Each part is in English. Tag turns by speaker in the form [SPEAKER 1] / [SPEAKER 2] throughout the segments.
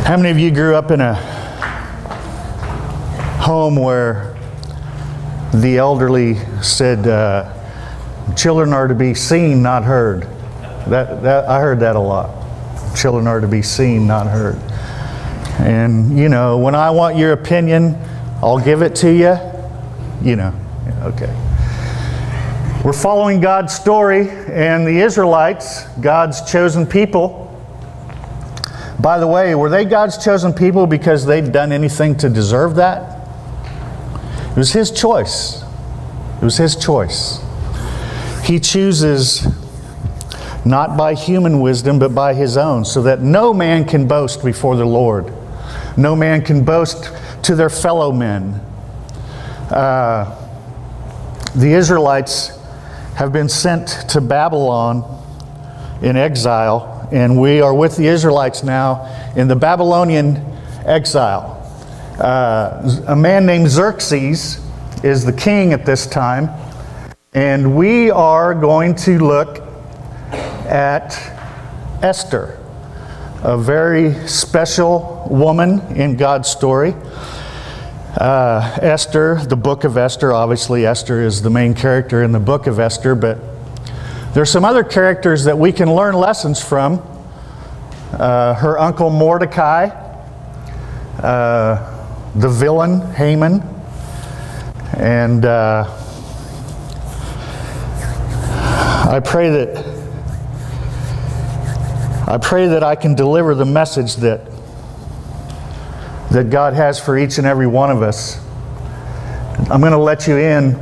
[SPEAKER 1] How many of you grew up in a home where the elderly said, children are to be seen, not heard? I heard that a lot. Children are to be seen, not heard. And, you know, when I want your opinion, I'll give it to you. You know, okay. We're following God's story, and the Israelites, God's chosen people. By the way, were they God's chosen people because they'd done anything to deserve that? It was His choice. It was His choice. He chooses not by human wisdom, but by His own, so that no man can boast before the Lord. No man can boast to their fellow men. The Israelites have been sent to Babylon in exile, and we are with the Israelites now in the Babylonian exile. A man named Xerxes is the king at this time, and we are going to look at Esther, a very special woman in God's story. Esther, the book of Esther, obviously Esther is the main character in the book of Esther, but there's some other characters that we can learn lessons from. Her uncle Mordecai, the villain Haman, and I pray that I can deliver the message that God has for each and every one of us. I'm going to let you in.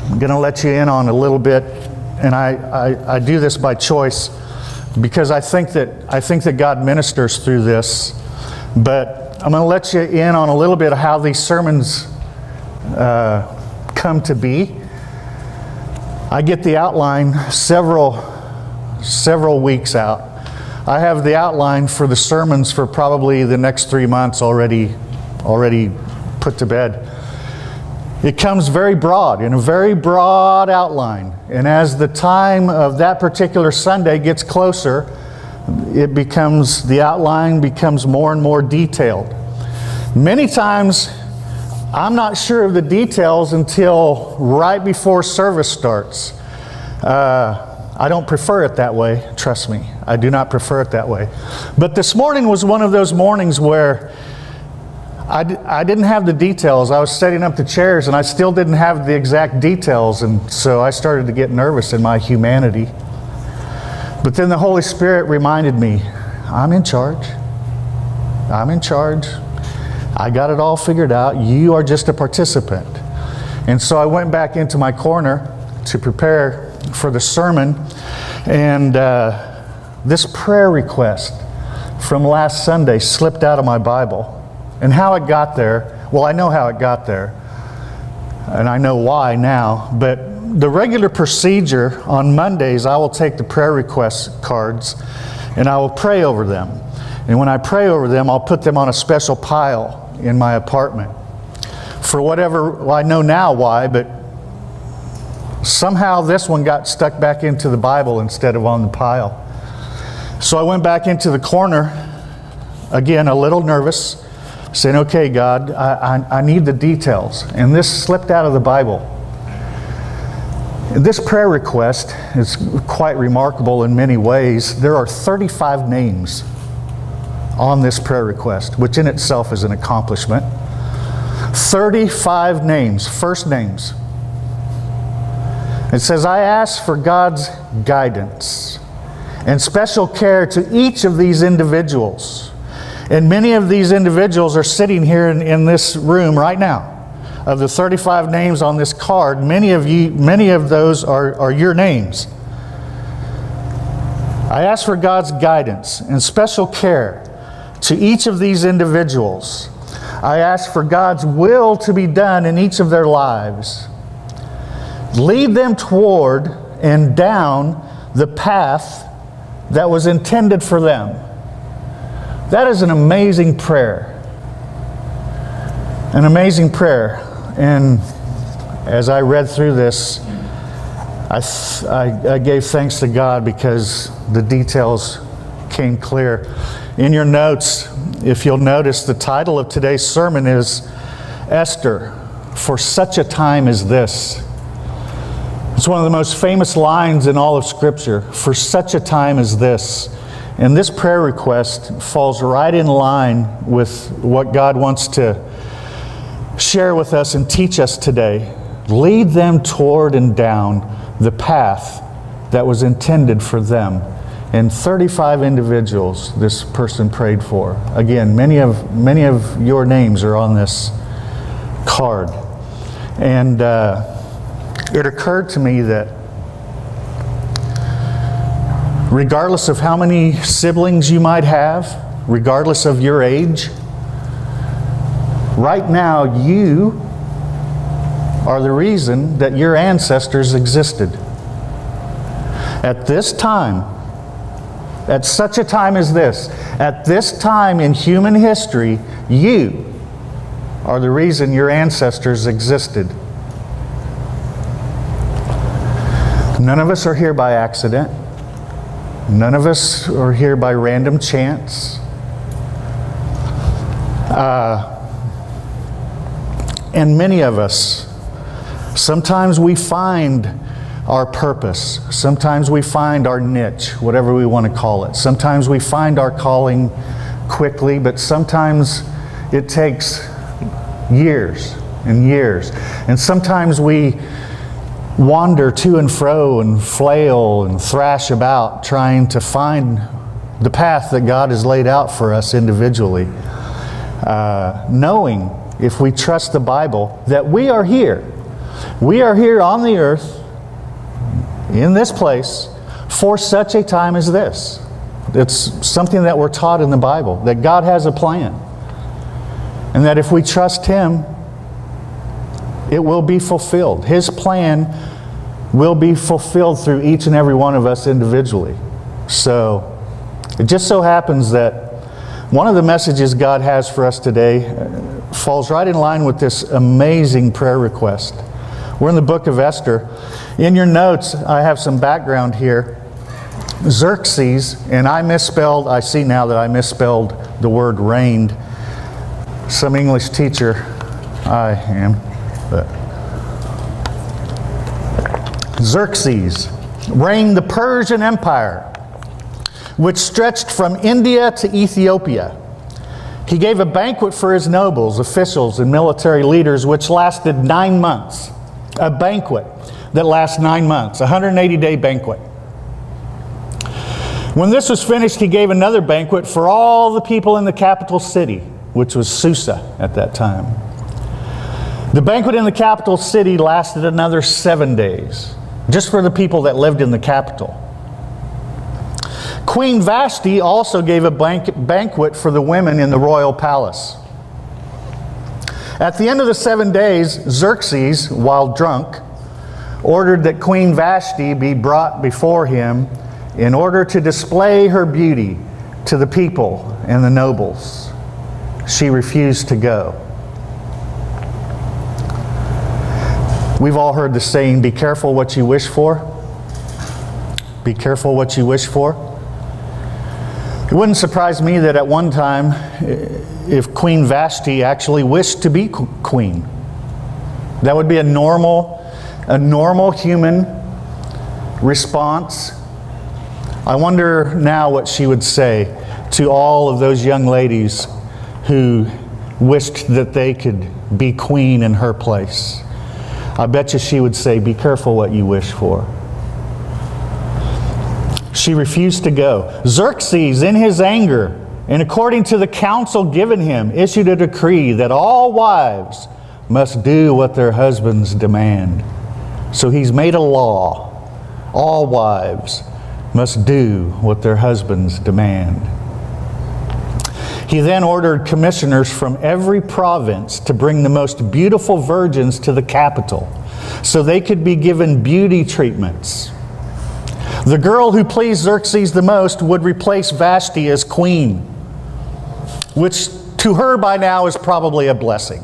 [SPEAKER 1] I'm going to let you in on a little bit, and I do this by choice because I think that God ministers through this. But I'm going to let you in on a little bit of how these sermons come to be. I get the outline several weeks out. I have the outline for the sermons for probably the next 3 months already put to bed. It comes very broad, in a very broad outline. And as the time of that particular Sunday gets closer, the outline becomes more and more detailed. Many times, I'm not sure of the details until right before service starts. I don't prefer it that way, trust me. I do not prefer it that way. But this morning was one of those mornings where I didn't have the details. I was setting up the chairs and I still didn't have the exact details, and so I started to get nervous in my humanity. But then the Holy Spirit reminded me, I'm in charge. I'm in charge. I got it all figured out. You are just a participant. And so I went back into my corner to prepare for the sermon, and this prayer request from last Sunday slipped out of my Bible. And how it got there, well, I know how it got there, and I know why now, but the regular procedure on Mondays, I will take the prayer request cards and I will pray over them. And when I pray over them, I'll put them on a special pile in my apartment. For whatever, well, I know now why, but somehow this one got stuck back into the Bible instead of on the pile. So I went back into the corner, again, a little nervous, saying, okay, God, I need the details. And this slipped out of the Bible. This prayer request is quite remarkable in many ways. There are 35 names on this prayer request, which in itself is an accomplishment. 35 names, first names. It says, I ask for God's guidance and special care to each of these individuals. And many of these individuals are sitting here in this room right now. Of the 35 names on this card, many of those are your names. I ask for God's guidance and special care to each of these individuals. I ask for God's will to be done in each of their lives. Lead them toward and down the path that was intended for them. That is an amazing prayer. An amazing prayer. And as I read through this, I gave thanks to God because the details came clear. In your notes, if you'll notice, the title of today's sermon is Esther, for such a time as this. It's one of the most famous lines in all of Scripture, for such a time as this. And this prayer request falls right in line with what God wants to share with us and teach us today. Lead them toward and down the path that was intended for them. And 35 individuals this person prayed for. Again, many of your names are on this card. And it occurred to me that regardless of how many siblings you might have, regardless of your age, right now you are the reason that your ancestors existed. At this time, at such a time as this, at this time in human history, you are the reason your ancestors existed. None of us are here by accident. None of us are here by random chance. And many of us, sometimes we find our purpose. Sometimes we find our niche, whatever we want to call it. Sometimes we find our calling quickly, but sometimes it takes years and years. And sometimes we wander to and fro and flail and thrash about trying to find the path that God has laid out for us individually. Knowing, if we trust the Bible, that we are here. We are here on the earth, in this place, for such a time as this. It's something that we're taught in the Bible, that God has a plan. And that if we trust Him, it will be fulfilled. His plan will be fulfilled through each and every one of us individually. So, it just so happens that one of the messages God has for us today falls right in line with this amazing prayer request. We're in the book of Esther. In your notes, I have some background here. Xerxes, and I see now that I misspelled the word reigned. Some English teacher, I am, but Xerxes reigned the Persian Empire, which stretched from India to Ethiopia. He gave a banquet for his nobles, officials, and military leaders, which lasted 9 months. A banquet that lasts 9 months, a 180-day banquet. When this was finished, he gave another banquet for all the people in the capital city, which was Susa at that time. The banquet in the capital city lasted another 7 days, just for the people that lived in the capital. Queen Vashti also gave a banquet for the women in the royal palace. At the end of the 7 days, Xerxes, while drunk, ordered that Queen Vashti be brought before him in order to display her beauty to the people and the nobles. She refused to go. We've all heard the saying, be careful what you wish for. Be careful what you wish for. It wouldn't surprise me that at one time, if Queen Vashti actually wished to be queen, that would be a normal human response. I wonder now what she would say to all of those young ladies who wished that they could be queen in her place. I bet you she would say, be careful what you wish for. She refused to go. Xerxes, in his anger, and according to the counsel given him, issued a decree that all wives must do what their husbands demand. So he's made a law. All wives must do what their husbands demand. He then ordered commissioners from every province to bring the most beautiful virgins to the capital so they could be given beauty treatments. The girl who pleased Xerxes the most would replace Vashti as queen, which to her by now is probably a blessing.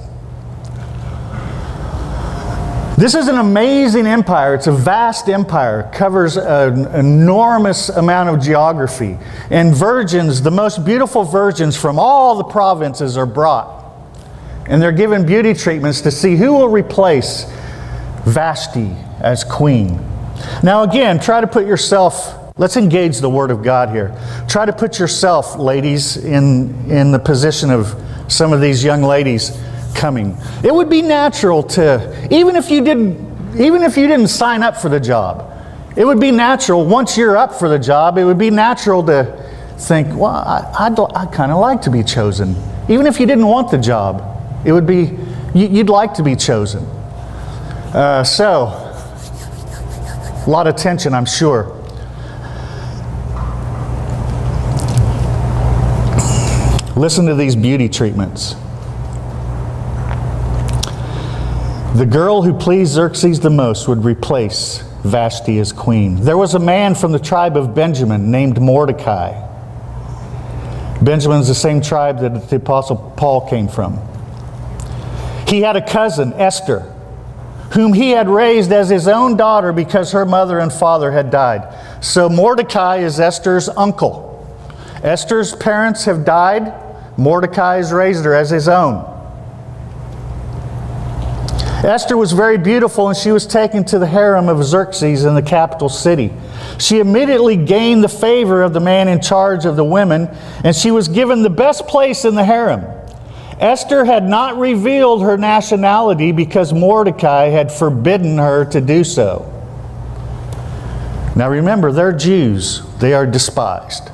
[SPEAKER 1] This is an amazing empire. It's a vast empire. It covers an enormous amount of geography. And virgins, the most beautiful virgins from all the provinces are brought. And they're given beauty treatments to see who will replace Vashti as queen. Now again, try to put yourself, let's engage the Word of God here. Try to put yourself, ladies, in the position of some of these young ladies coming. It would be natural to, even if you didn't sign up for the job, it would be natural, once you're up for the job, it would be natural to think, well, I'd kind of like to be chosen. Even if you didn't want the job, it would be, you'd like to be chosen. So, a lot of tension, I'm sure. Listen to these beauty treatments. The girl who pleased Xerxes the most would replace Vashti as queen. There was a man from the tribe of Benjamin named Mordecai. Benjamin is the same tribe that the Apostle Paul came from. He had a cousin, Esther, whom he had raised as his own daughter because her mother and father had died. So Mordecai is Esther's uncle. Esther's parents have died. Mordecai has raised her as his own. Esther was very beautiful, and she was taken to the harem of Xerxes in the capital city. She immediately gained the favor of the man in charge of the women, and she was given the best place in the harem. Esther had not revealed her nationality because Mordecai had forbidden her to do so. Now remember, they're Jews. They are despised.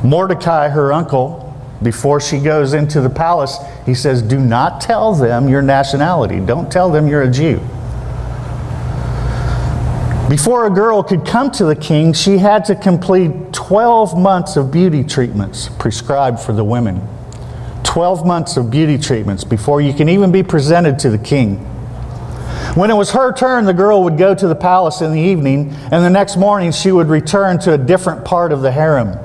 [SPEAKER 1] Mordecai, her uncle, before she goes into the palace, he says, do not tell them your nationality. Don't tell them you're a Jew. Before a girl could come to the king, she had to complete 12 months of beauty treatments prescribed for the women. 12 months of beauty treatments before you can even be presented to the king. When it was her turn, the girl would go to the palace in the evening, and the next morning she would return to a different part of the harem.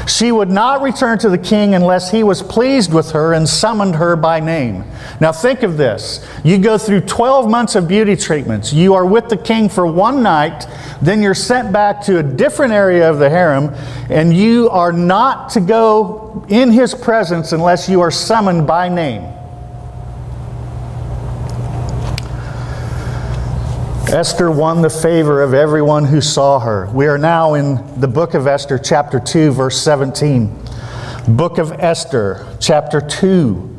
[SPEAKER 1] She would not return to the king unless he was pleased with her and summoned her by name. Now think of this. You go through 12 months of beauty treatments. You are with the king for one night, then you're sent back to a different area of the harem, and you are not to go in his presence unless you are summoned by name. Esther won the favor of everyone who saw her. We are now in the book of Esther, chapter 2, verse 17. Book of Esther, chapter 2,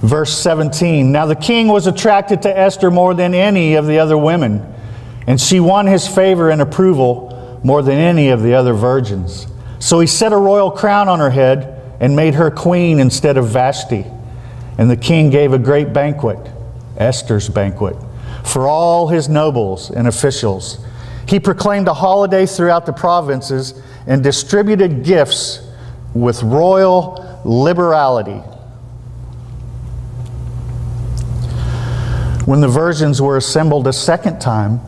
[SPEAKER 1] verse 17. Now the king was attracted to Esther more than any of the other women, and she won his favor and approval more than any of the other virgins. So he set a royal crown on her head and made her queen instead of Vashti. And the king gave a great banquet, Esther's banquet, for all his nobles and officials. He proclaimed a holiday throughout the provinces and distributed gifts with royal liberality. When the virgins were assembled a second time,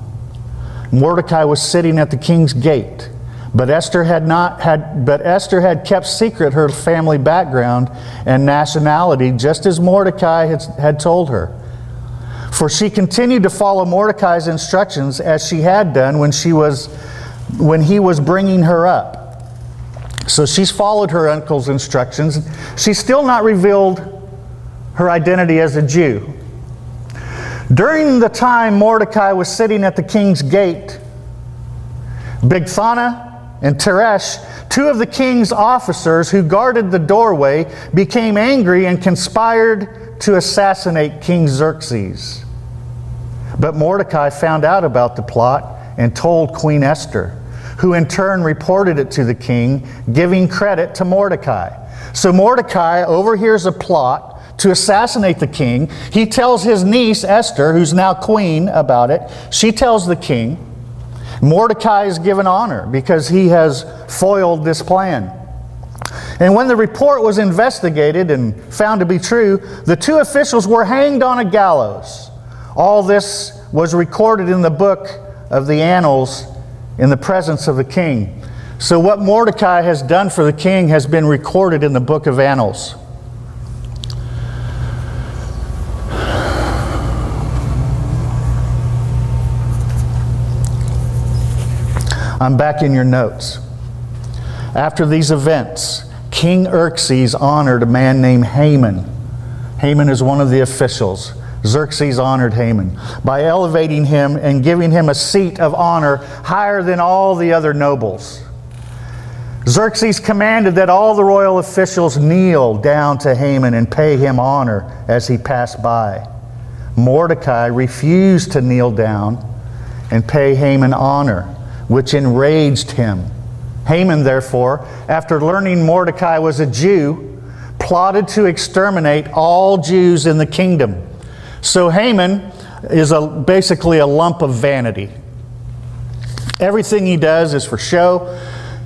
[SPEAKER 1] Mordecai was sitting at the king's gate. But Esther had kept secret her family background and nationality, just as Mordecai had told her. For she continued to follow Mordecai's instructions as she had done when he was bringing her up. So she's followed her uncle's instructions. She's still not revealed her identity as a Jew. During the time Mordecai was sitting at the king's gate, Bigthana and Teresh, two of the king's officers who guarded the doorway, became angry and conspired to assassinate King Xerxes. But Mordecai found out about the plot and told Queen Esther, who in turn reported it to the king, giving credit to Mordecai. So Mordecai overhears a plot to assassinate the king. He tells his niece Esther, who's now queen, about it. She tells the king. Mordecai is given honor because he has foiled this plan. And when the report was investigated and found to be true, the two officials were hanged on a gallows. All this was recorded in the book of the annals in the presence of the king. So what Mordecai has done for the king has been recorded in the book of annals. I'm back in your notes. After these events, King Xerxes honored a man named Haman. Haman is one of the officials. Xerxes honored Haman by elevating him and giving him a seat of honor higher than all the other nobles. Xerxes commanded that all the royal officials kneel down to Haman and pay him honor as he passed by. Mordecai refused to kneel down and pay Haman honor, which enraged him. Haman, therefore, after learning Mordecai was a Jew, plotted to exterminate all Jews in the kingdom. So Haman is basically a lump of vanity. Everything he does is for show.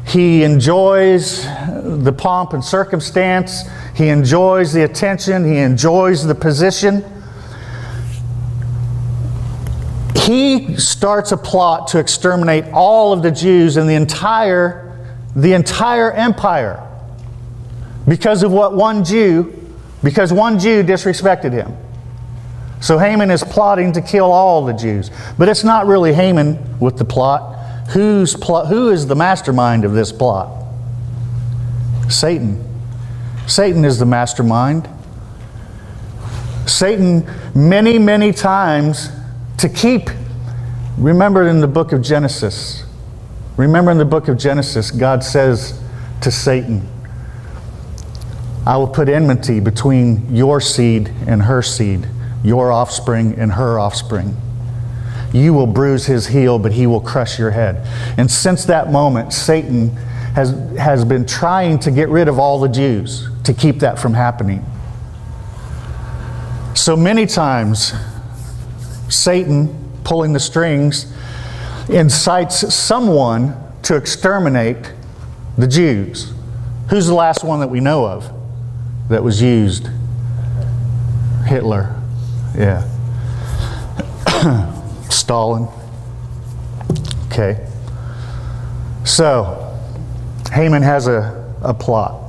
[SPEAKER 1] He enjoys the pomp and circumstance. He enjoys the attention. He enjoys the position. He starts a plot to exterminate all of the Jews in the entire empire because of because one Jew disrespected him. So Haman is plotting to kill all the Jews. But it's not really Haman with the plot. Who is the mastermind of this plot? Satan. Satan is the mastermind. Satan many, many times to keep. Remember in the book of Genesis. God says to Satan, I will put enmity between your seed and her seed, your offspring and her offspring. You will bruise his heel, but he will crush your head. And since that moment, Satan has been trying to get rid of all the Jews to keep that from happening. So many times, Satan, pulling the strings, incites someone to exterminate the Jews. Who's the last one that we know of that was used? Hitler. Yeah. Stalin. Okay. So, Haman has a plot.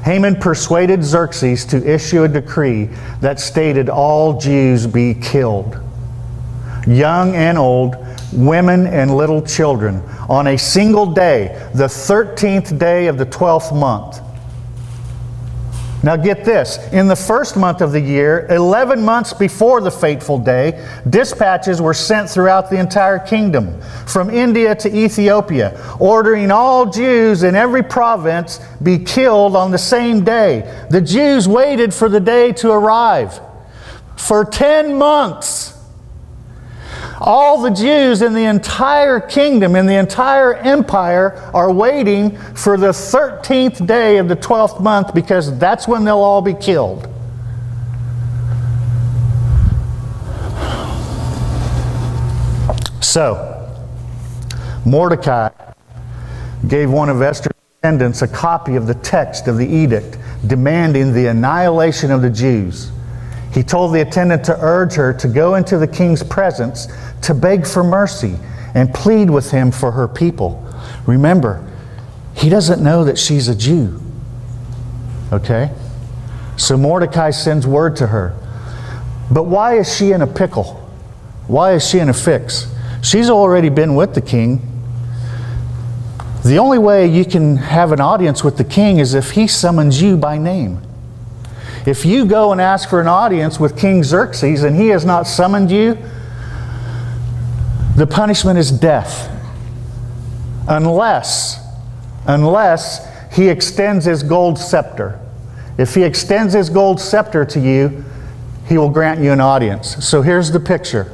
[SPEAKER 1] Haman persuaded Xerxes to issue a decree that stated all Jews be killed, young and old, women and little children, on a single day, the 13th day of the 12th month. Now get this, in the first month of the year, 11 months before the fateful day, dispatches were sent throughout the entire kingdom, from India to Ethiopia, ordering all Jews in every province be killed on the same day. The Jews waited for the day to arrive. For 10 months, all the Jews in the entire kingdom, in the entire empire, are waiting for the 13th day of the 12th month because that's when they'll all be killed. So, Mordecai gave one of Esther's attendants a copy of the text of the edict demanding the annihilation of the Jews. He told the attendant to urge her to go into the king's presence to beg for mercy and plead with him for her people. Remember, he doesn't know that she's a Jew. Okay? So Mordecai sends word to her. But why is she in a pickle? Why is she in a fix? She's already been with the king. The only way you can have an audience with the king is if he summons you by name. If you go and ask for an audience with King Xerxes and he has not summoned you, the punishment is death. Unless he extends his gold scepter. If he extends his gold scepter to you, he will grant you an audience. So here's the picture.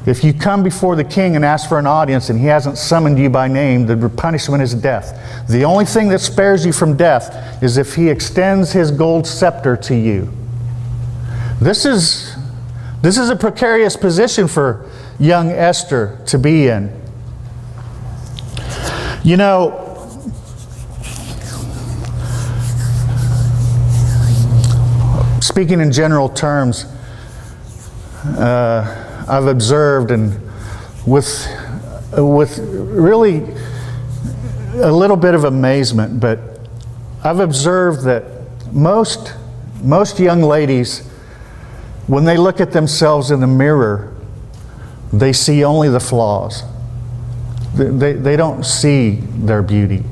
[SPEAKER 1] If you come before the king and ask for an audience and he hasn't summoned you by name, the punishment is death. The only thing that spares you from death is if he extends his gold scepter to you. This is a precarious position for young Esther to be in. You know, speaking in general terms, I've observed, and with really a little bit of amazement, but I've observed that most young ladies, when they look at themselves in the mirror, they see only the flaws. They don't see their beauty.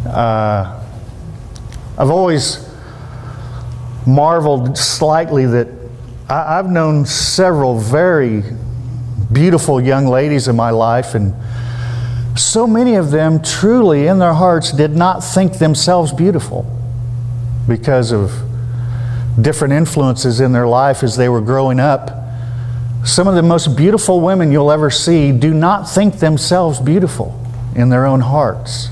[SPEAKER 1] I've always marveled slightly that I've known several very beautiful young ladies in my life, and so many of them truly in their hearts did not think themselves beautiful because of different influences in their life as they were growing up. Some of the most beautiful women you'll ever see do not think themselves beautiful in their own hearts.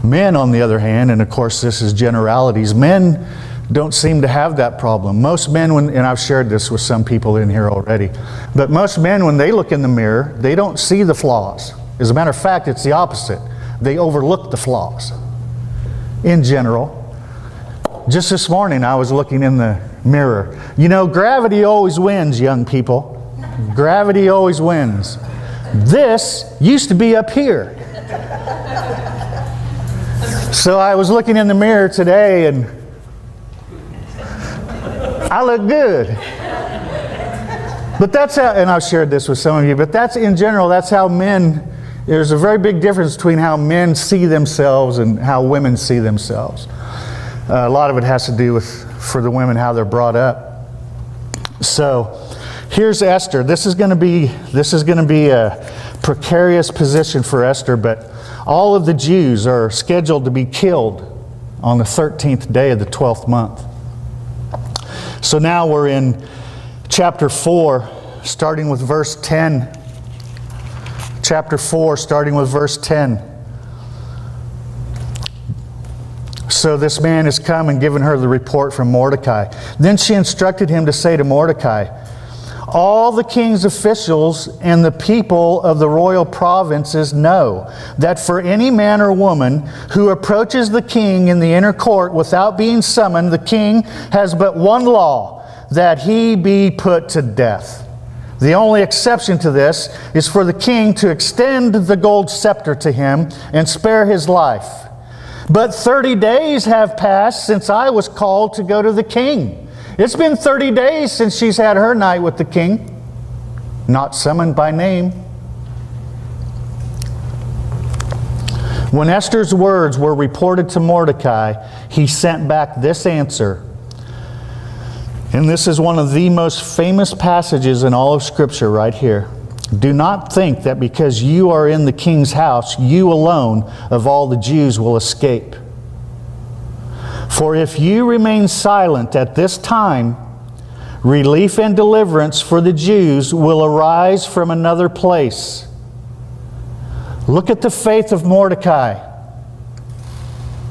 [SPEAKER 1] Men, on the other hand, and of course this is generalities, men don't seem to have that problem. Most men, and I've shared this with some people in here already, but most men, when they look in the mirror, they don't see the flaws. As a matter of fact, it's the opposite. They overlook the flaws in general. Just this morning, I was looking in the mirror. You know, gravity always wins, young people. Gravity always wins. This used to be up here. So I was looking in the mirror today, and I look good. But that's how, and I've shared this with some of you, but that's in general, that's how men, there's a very big difference between how men see themselves and how women see themselves. A lot of it has to do with, for the women, how they're brought up. So here's Esther. This is going to be a precarious position for Esther, but all of the Jews are scheduled to be killed on the 13th day of the 12th month. So now we're in chapter 4, starting with verse 10. Chapter 4, starting with verse 10. So this man has come and given her the report from Mordecai. Then she instructed him to say to Mordecai, all the king's officials and the people of the royal provinces know that for any man or woman who approaches the king in the inner court without being summoned, the king has but one law, that he be put to death. The only exception to this is for the king to extend the gold scepter to him and spare his life. But 30 days have passed since I was called to go to the king. It's been 30 days since she's had her night with the king, not summoned by name. When Esther's words were reported to Mordecai, he sent back this answer. And this is one of the most famous passages in all of Scripture right here. Do not think that because you are in the king's house, you alone of all the Jews will escape. For if you remain silent at this time, relief and deliverance for the Jews will arise from another place. Look at the faith of Mordecai.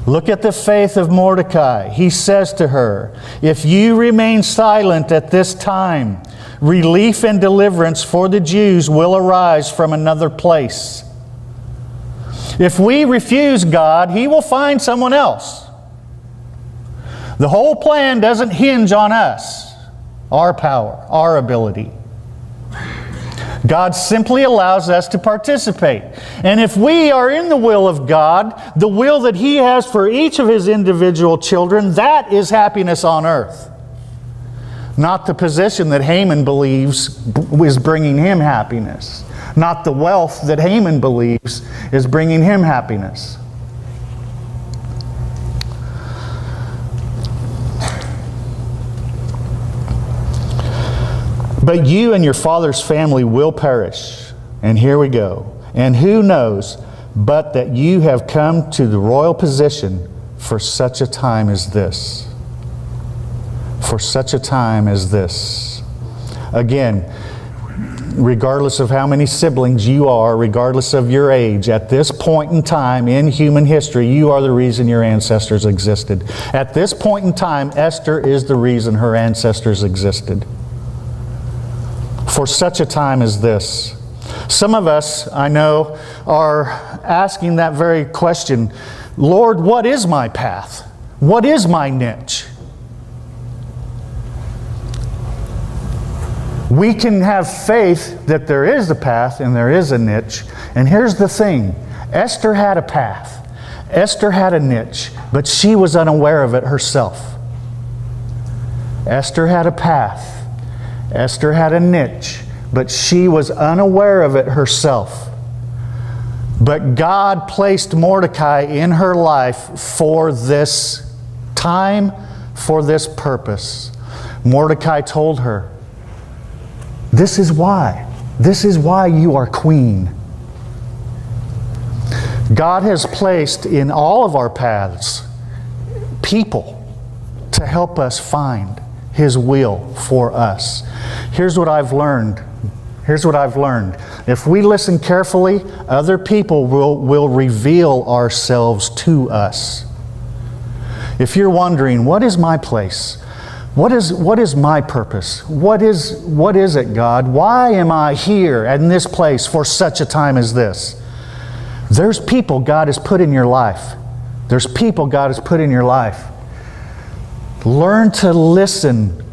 [SPEAKER 1] Look at the faith of Mordecai. He says to her, if you remain silent at this time, relief and deliverance for the Jews will arise from another place. If we refuse God, He will find someone else. The whole plan doesn't hinge on us, our power, our ability. God simply allows us to participate. And if we are in the will of God, the will that He has for each of His individual children, that is happiness on earth. Not the position that Haman believes is bringing him happiness. Not the wealth that Haman believes is bringing him happiness. But you and your father's family will perish. And here we go. And who knows but that you have come to the royal position for such a time as this. For such a time as this. Again, regardless of how many siblings you are, regardless of your age, at this point in time in human history, you are the reason your ancestors existed. At this point in time, Esther is the reason her ancestors existed. For such a time as this. Some of us, I know, are asking that very question, Lord, what is my path? What is my niche? We can have faith that there is a path and there is a niche. And here's the thing. Esther had a path. Esther had a niche, but she was unaware of it herself. Esther had a path. Esther had a niche, but she was unaware of it herself. But God placed Mordecai in her life for this time, for this purpose. Mordecai told her, this is why. This is why you are queen. God has placed in all of our paths people to help us find His will for us. Here's what I've learned. If we listen carefully, other people will reveal ourselves to us. If you're wondering, what is my place? What is my purpose? What is it, God? Why am I here in this place for such a time as this? There's people God has put in your life. There's people God has put in your life. Learn to listen.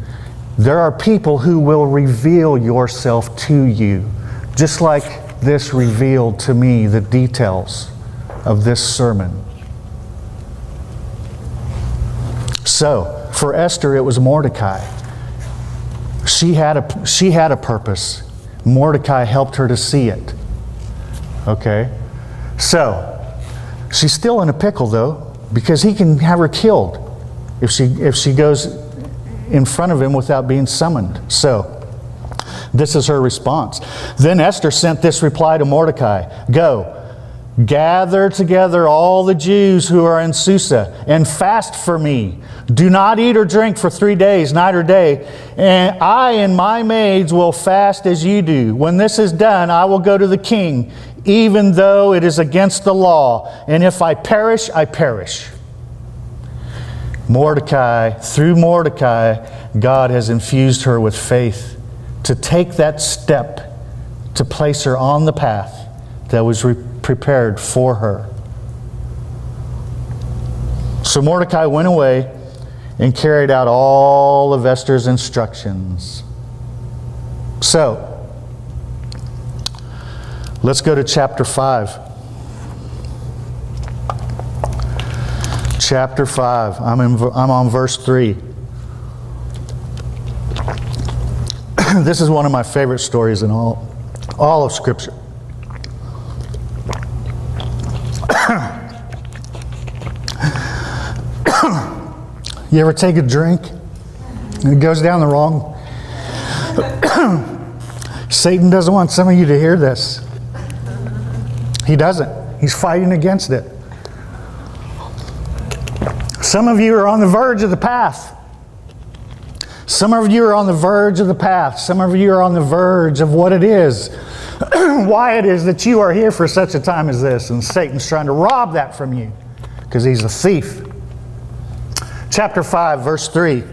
[SPEAKER 1] There are people who will reveal yourself to you, just like this revealed to me the details of this sermon. So, for Esther, it was Mordecai. She had a purpose. Mordecai helped her to see it. Okay? So, she's still in a pickle though, because he can have her killed if she goes in front of him without being summoned. So, this is her response. Then Esther sent this reply to Mordecai, "Go, gather together all the Jews who are in Susa and fast for me. Do not eat or drink for 3 days, night or day. And I and my maids will fast as you do. When this is done, I will go to the king, even though it is against the law. And if I perish, I perish." Through Mordecai, God has infused her with faith to take that step to place her on the path that was prepared for her. So Mordecai went away and carried out all of Esther's instructions. So, let's go to chapter 5. Chapter 5. I'm on verse 3. This is one of my favorite stories in all of Scripture. You ever take a drink and it goes down the wrong? Satan doesn't want some of you to hear this. He doesn't. He's fighting against it. Some of you are on the verge of the path. Some of you are on the verge of the path. Some of you are on the verge of what it is, why it is that you are here for such a time as this. And Satan's trying to rob that from you because he's a thief. Chapter 5, verse 3.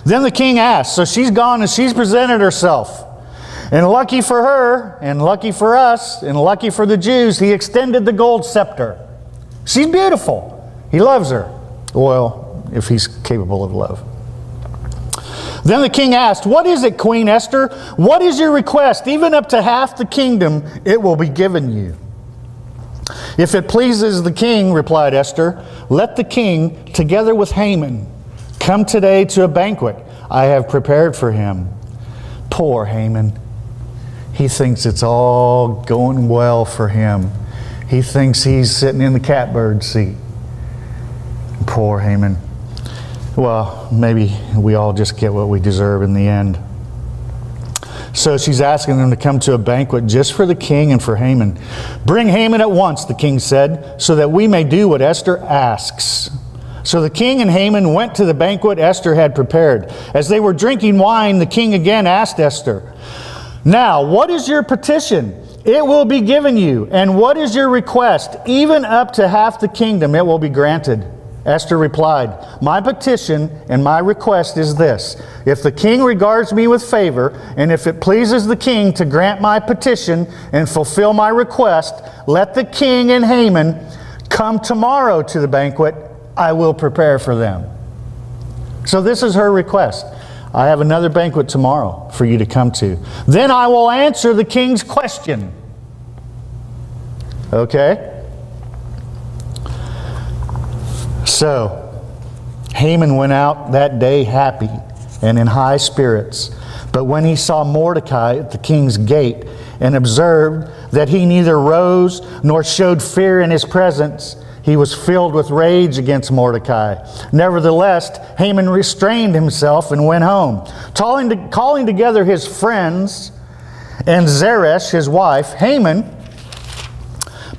[SPEAKER 1] Then the king asked, so she's gone and she's presented herself. And lucky for her, and lucky for us, and lucky for the Jews, he extended the gold scepter. She's beautiful. He loves her. Well, if he's capable of love. Then the king asked, "What is it, Queen Esther? What is your request? Even up to half the kingdom, it will be given you." "If it pleases the king," replied Esther, "let the king, together with Haman, come today to a banquet I have prepared for him." Poor Haman. He thinks it's all going well for him. He thinks he's sitting in the catbird seat. Poor Haman. Well, maybe we all just get what we deserve in the end. So she's asking them to come to a banquet just for the king and for Haman. "Bring Haman at once," the king said, "so that we may do what Esther asks." So the king and Haman went to the banquet Esther had prepared. As they were drinking wine, the king again asked Esther, "Now, what is your petition? It will be given you. And what is your request? Even up to half the kingdom, it will be granted." Esther replied, "My petition and my request is this. If the king regards me with favor, and if it pleases the king to grant my petition and fulfill my request, let the king and Haman come tomorrow to the banquet I will prepare for them." So this is her request. "I have another banquet tomorrow for you to come to. Then I will answer the king's question." Okay? So, Haman went out that day happy and in high spirits. But when he saw Mordecai at the king's gate and observed that he neither rose nor showed fear in his presence, he was filled with rage against Mordecai. Nevertheless, Haman restrained himself and went home. Calling together his friends and Zeresh, his wife, Haman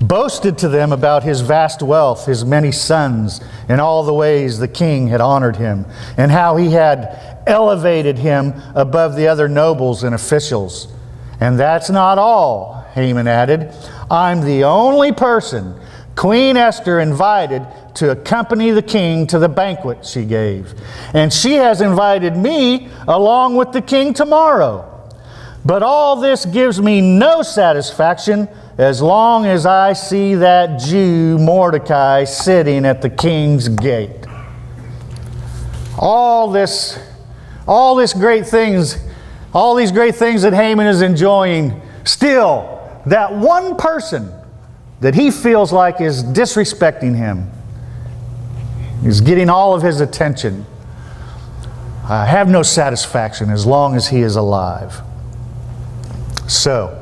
[SPEAKER 1] boasted to them about his vast wealth, his many sons, and all the ways the king had honored him, and how he had elevated him above the other nobles and officials. And that's not all, Haman added. I'm the only person Queen Esther invited to accompany the king to the banquet she gave. And she has invited me along with the king tomorrow. But all this gives me no satisfaction as long as I see that Jew Mordecai sitting at the king's gate. All these great things that Haman is enjoying, still, that one person that he feels like is disrespecting him, is getting all of his attention. I have no satisfaction as long as he is alive. So,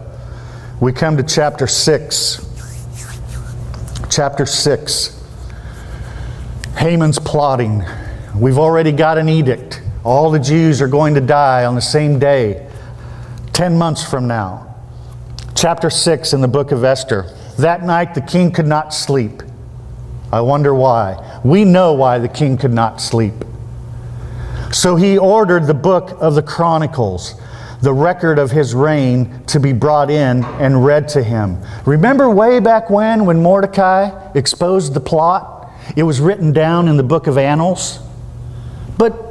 [SPEAKER 1] we come to chapter 6. Chapter 6. Haman's plotting. We've already got an edict. All the Jews are going to die on the same day, 10 months from now. Chapter 6 in the book of Esther. That night the king could not sleep. I wonder why. We know why the king could not sleep. So he ordered the book of the Chronicles, the record of his reign, to be brought in and read to him. Remember way back when Mordecai exposed the plot? It was written down in the book of Annals. But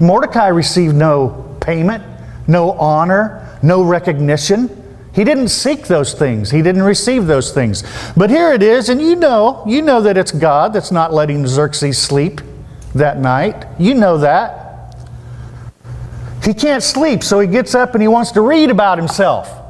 [SPEAKER 1] Mordecai received no payment, no honor, no recognition. He didn't seek those things. He didn't receive those things. But here it is, and you know that it's God that's not letting Xerxes sleep that night. You know that. He can't sleep, so he gets up and he wants to read about himself.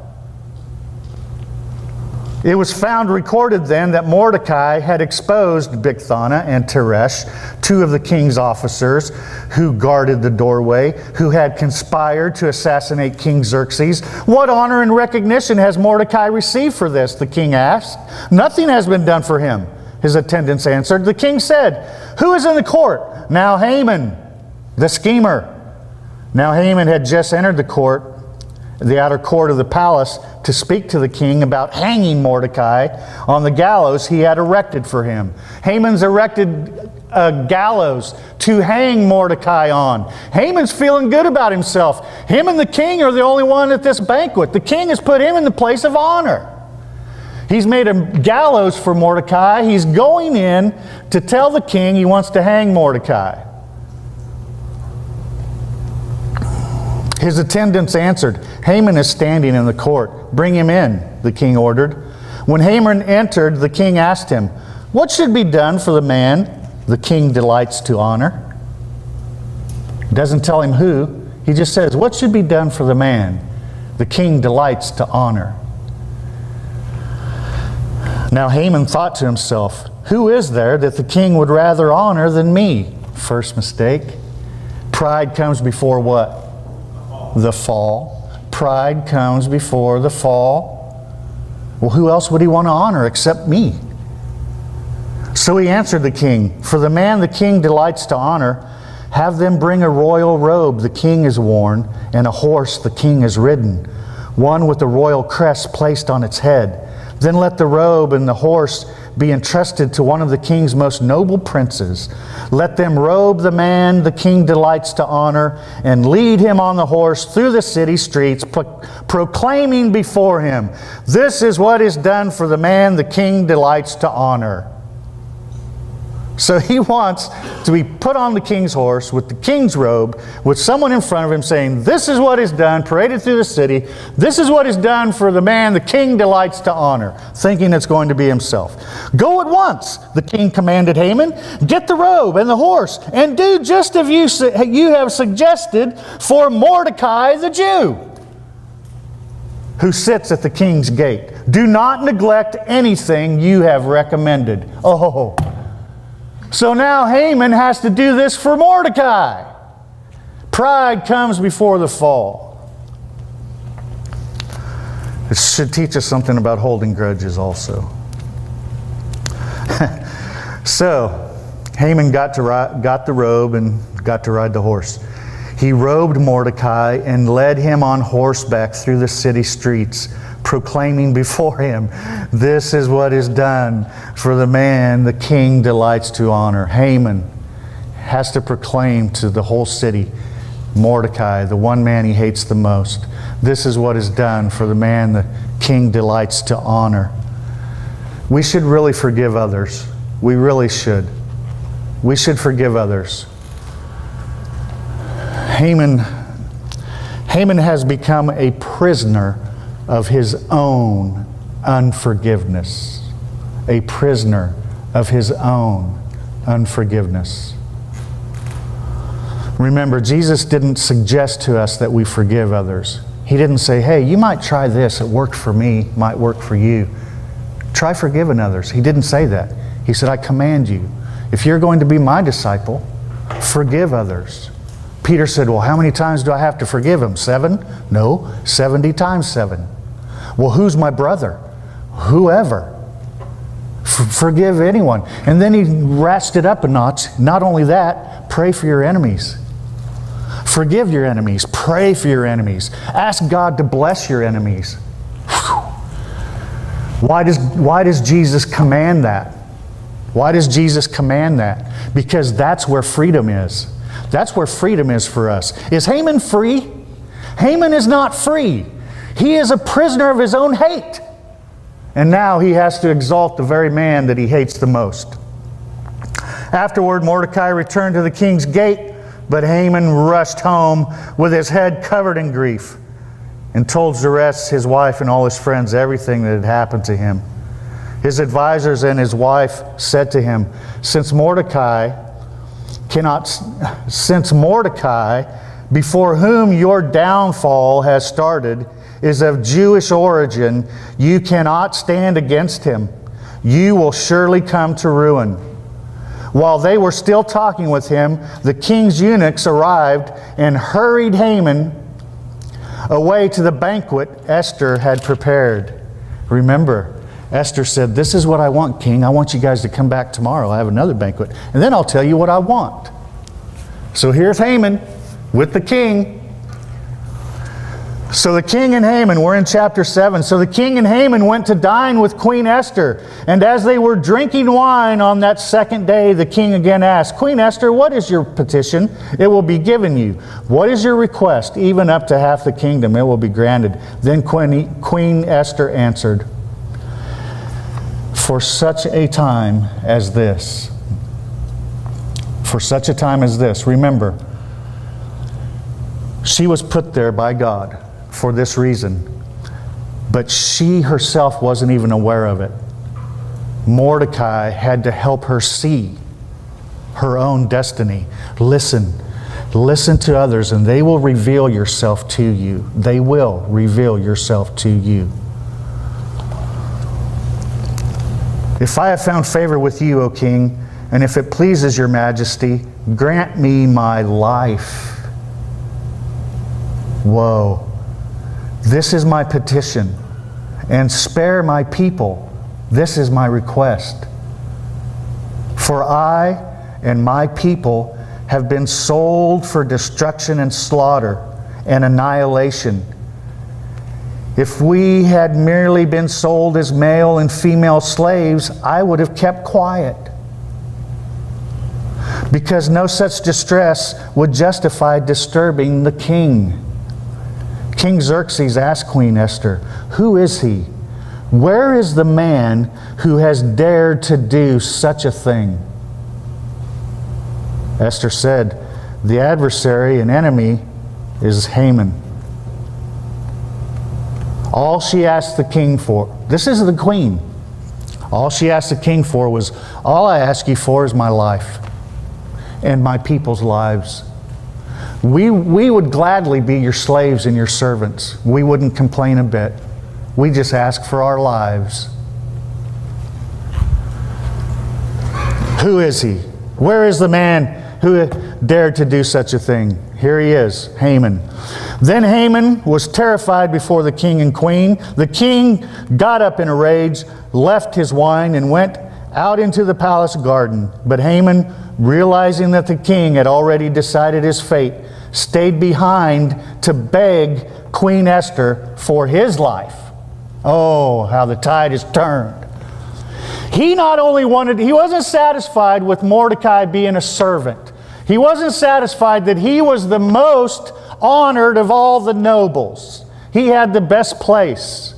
[SPEAKER 1] It was found recorded then that Mordecai had exposed Bigthana and Teresh, two of the king's officers who guarded the doorway, who had conspired to assassinate King Xerxes. What honor and recognition has Mordecai received for this? The king asked. Nothing has been done for him, his attendants answered. The king said, who is in the court? Now Haman, the schemer. Now Haman had just entered the outer court of the palace, to speak to the king about hanging Mordecai on the gallows he had erected for him. Haman's erected a gallows to hang Mordecai on. Haman's feeling good about himself. Him and the king are the only one at this banquet. The king has put him in the place of honor. He's made a gallows for Mordecai. He's going in to tell the king he wants to hang Mordecai. His attendants answered, Haman is standing in the court. Bring him in, the king ordered. When Haman entered, the king asked him, what should be done for the man the king delights to honor? He doesn't tell him who. He just says, what should be done for the man the king delights to honor? Now Haman thought to himself, who is there that the king would rather honor than me? First mistake. Pride comes before what? The fall. Pride comes before the fall. Well, who else would he want to honor except me? So he answered the king, for the man the king delights to honor, have them bring a royal robe the king has worn, and a horse the king has ridden, one with the royal crest placed on its head. Then let the robe and the horse be entrusted to one of the king's most noble princes. Let them robe the man the king delights to honor and lead him on the horse through the city streets, proclaiming before him, this is what is done for the man the king delights to honor. So he wants to be put on the king's horse with the king's robe, with someone in front of him saying, this is what is done, paraded through the city. This is what is done for the man the king delights to honor, thinking it's going to be himself. Go at once, the king commanded Haman. Get the robe and the horse, and do just as you have suggested for Mordecai the Jew, who sits at the king's gate. Do not neglect anything you have recommended. Oh, so now Haman has to do this for Mordecai. Pride comes before the fall. It should teach us something about holding grudges also. So, Haman got the robe and got to ride the horse. He robed Mordecai and led him on horseback through the city streets, proclaiming before him, "This is what is done for the man the king delights to honor." Haman has to proclaim to the whole city, Mordecai, the one man he hates the most, this is what is done for the man the king delights to honor. We should really forgive others. We really should. We should forgive others. Haman has become a prisoner of his own unforgiveness. A prisoner of his own unforgiveness. Remember, Jesus didn't suggest to us that we forgive others. He didn't say, hey, you might try this. It worked for me, might work for you. Try forgiving others. He didn't say that. He said, I command you, if you're going to be my disciple, forgive others. Peter said, well, how many times do I have to forgive them? 7? No, 70 times 7. Well, who's my brother? Whoever. Forgive anyone. And then he ratcheted it up a notch. Not only that, pray for your enemies. Forgive your enemies. Pray for your enemies. Ask God to bless your enemies. Why does Jesus command that? Why does Jesus command that? Because that's where freedom is. That's where freedom is for us. Is Haman free? Haman is not free. He is a prisoner of his own hate. And now he has to exalt the very man that he hates the most. Afterward, Mordecai returned to the king's gate, but Haman rushed home with his head covered in grief and told Zeresh, his wife, and all his friends everything that had happened to him. His advisors and his wife said to him, Since Mordecai, before whom your downfall has started, is of Jewish origin, you cannot stand against him. You will surely come to ruin. While they were still talking with him, the king's eunuchs arrived and hurried Haman away to the banquet Esther had prepared. Remember, Esther said, this is what I want, King. I want you guys to come back tomorrow. I have another banquet. And then I'll tell you what I want. So here's Haman with the king. So the king and Haman, we're in chapter 7. So the king and Haman went to dine with Queen Esther. And as they were drinking wine on that second day, the king again asked, Queen Esther, what is your petition? It will be given you. What is your request? Even up to half the kingdom, it will be granted. Then Queen Esther answered, For such a time as this. For such a time as this. Remember, she was put there by God for this reason. But she herself wasn't even aware of it. Mordecai had to help her see her own destiny. Listen to others and they will reveal yourself to you. They will reveal yourself to you. If I have found favor with you, O king, and if it pleases your majesty, grant me my life. Whoa. This is my petition, and spare my people. This is my request. For I and my people have been sold for destruction and slaughter and annihilation. If we had merely been sold as male and female slaves, I would have kept quiet. Because no such distress would justify disturbing the king. King Xerxes asked Queen Esther, Who is he? Where is the man who has dared to do such a thing? Esther said, The adversary and enemy is Haman. All she asked the king for, this is the queen. All she asked the king for was, all I ask you for is my life and my people's lives. We would gladly be your slaves and your servants. We wouldn't complain a bit. We just ask for our lives. Who is he? Where is the man who dared to do such a thing? Here he is, Haman. Then Haman was terrified before the king and queen. The king got up in a rage, left his wine, and went out into the palace garden. But Haman, realizing that the king had already decided his fate, stayed behind to beg Queen Esther for his life. Oh, how the tide has turned. He wasn't satisfied with Mordecai being a servant. He wasn't satisfied that he was the most honored of all the nobles. He had the best place.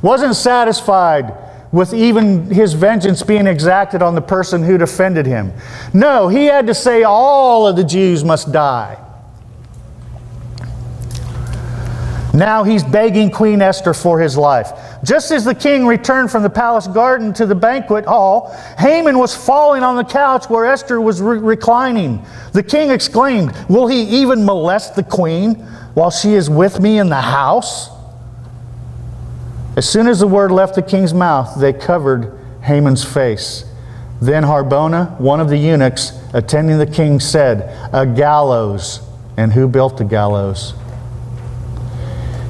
[SPEAKER 1] Wasn't satisfied with even his vengeance being exacted on the person who'd offended him. No, he had to say all of the Jews must die. Now he's begging Queen Esther for his life. Just as the king returned from the palace garden to the banquet hall, Haman was falling on the couch where Esther was reclining. The king exclaimed, "Will he even molest the queen while she is with me in the house?" As soon as the word left the king's mouth, they covered Haman's face. Then Harbona, one of the eunuchs attending the king, said, "A gallows." And who built the gallows?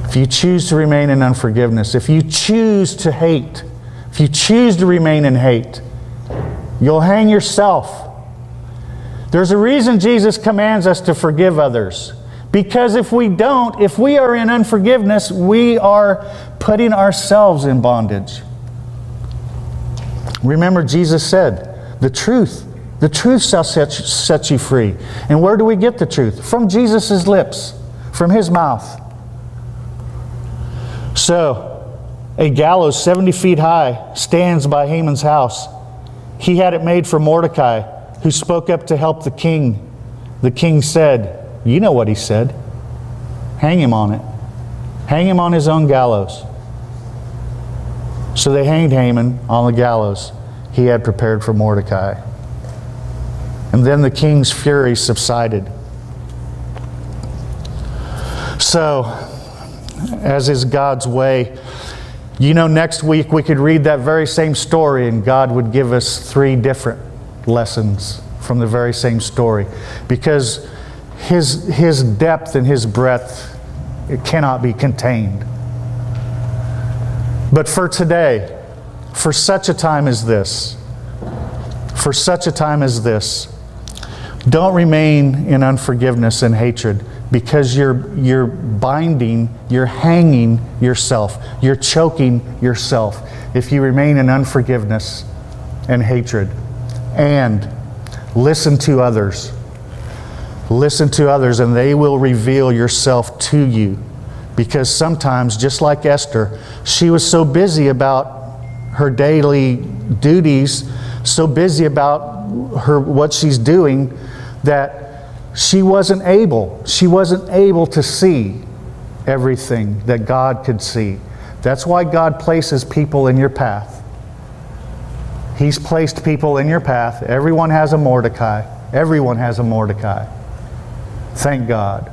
[SPEAKER 1] If you choose to remain in unforgiveness, if you choose to hate, if you choose to remain in hate, you'll hang yourself. There's a reason Jesus commands us to forgive others. Because if we don't, if we are in unforgiveness, we are putting ourselves in bondage. Remember, Jesus said, the truth shall set you free. And where do we get the truth? From Jesus' lips, from His mouth. So, a gallows 70 feet high stands by Haman's house. He had it made for Mordecai, who spoke up to help the king. The king said, you know what he said, hang him on it. Hang him on his own gallows. So they hanged Haman on the gallows he had prepared for Mordecai. And then the king's fury subsided. So, as is God's way, next week we could read that very same story and God would give us 3 different lessons from the very same story. Because His depth and His breadth, it cannot be contained. But for today, for such a time as this, don't remain in unforgiveness and hatred, because you're binding, you're hanging yourself, you're choking yourself if you remain in unforgiveness and hatred. And listen to others. Listen to others, and they will reveal yourself to you. Because sometimes, just like Esther, she was so busy about her daily duties, so busy about what she's doing, that she wasn't able to see everything that God could see. That's why God places people in your path. He's placed people in your path. Everyone has a Mordecai. Everyone has a Mordecai. Thank God.